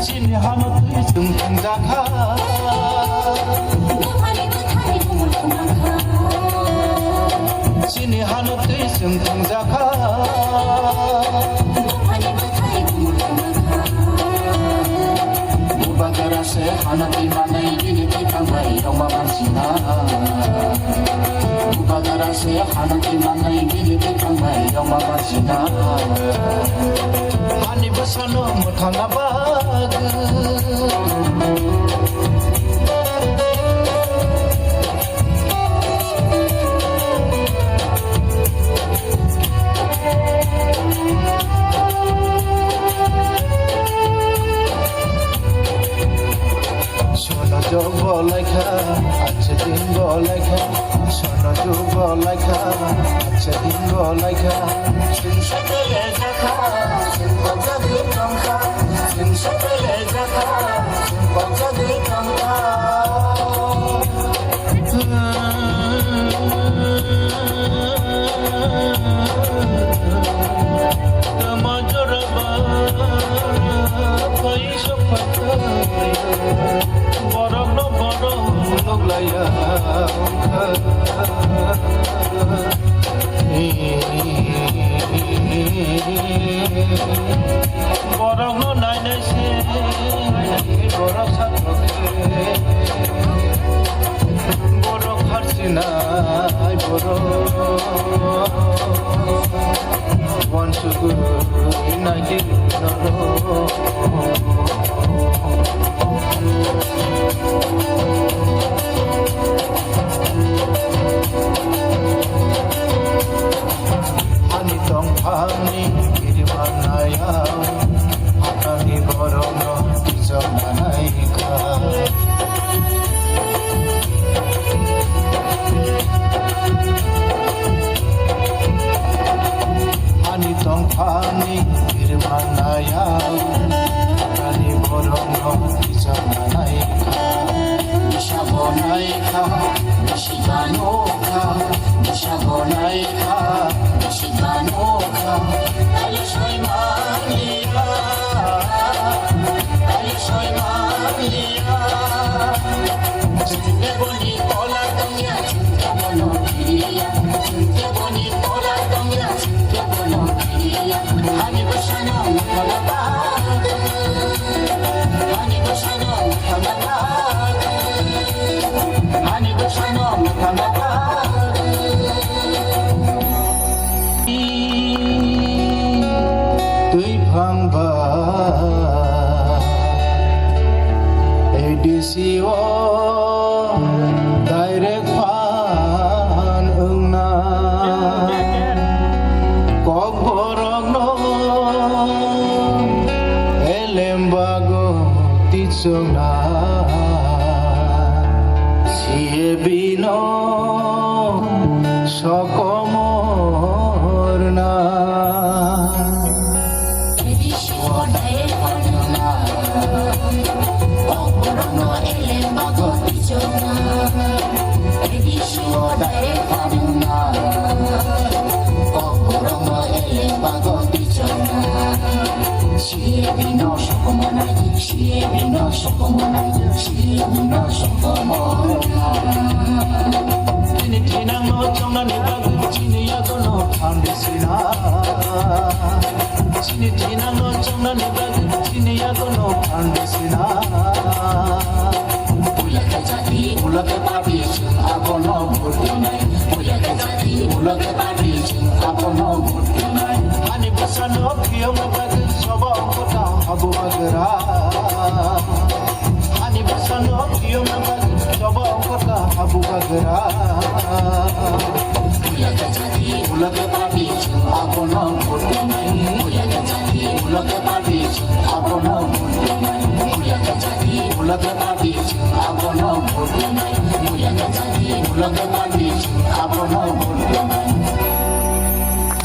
Sini hama tui sung thang jakha Sini hama tui sung thang jakha Bubagara se hana tui manai gini tui kangbai yoma mansina Bubagara se hana tui manai gini tui kangbai yoma mansina Hani basano muthana bag Sono jo bolaikha ache din bolaikha Sono jo bolaikha ache din bolaikha Sin sapele jakha sin baja de kamka Sin sapele jakha sin baja de kamka Tamajoraba kai sopata Borok no borok loglaya Borok no naine se borok sathoke Borok harsinai borok Wansugu inagi noro Hani tong hani irimanaya Hatani borono izomanaika Hani tong hani irimanaya Hatani borono izomanaika Nishabonaika Nishiganoka Nishabonaika Nishiganoka Alishoy Maria Alishoy Maria Chunte bonito la doña Chunte bonoquería Chunte bonito la doña Chunte bonoquería Hani bashano mutalabad Hani bashano mutalabad Hani bashano mutalabad Tui phangba ADCO direct fan ungna kok borok no elembago titsona siebino sokomorna Siebino Tini tina no chona nibag chini yagono pandisina Tini tina no chona nibag chini yagono pandisina Ulake jadi ulake papi chung agono burdinai Ulake jadi ulake papi chung agono burdinai Hani basano kiyong nabag soba kota habu magara Hani basano kiyong nabag soba kota habu magara Ulake jadi ulake papi chung agono burdinai Ulake jadi ulake papi chung agono burdinai Ulake jadi ulake papi chung agono burdinai Ulake jadi ulake papi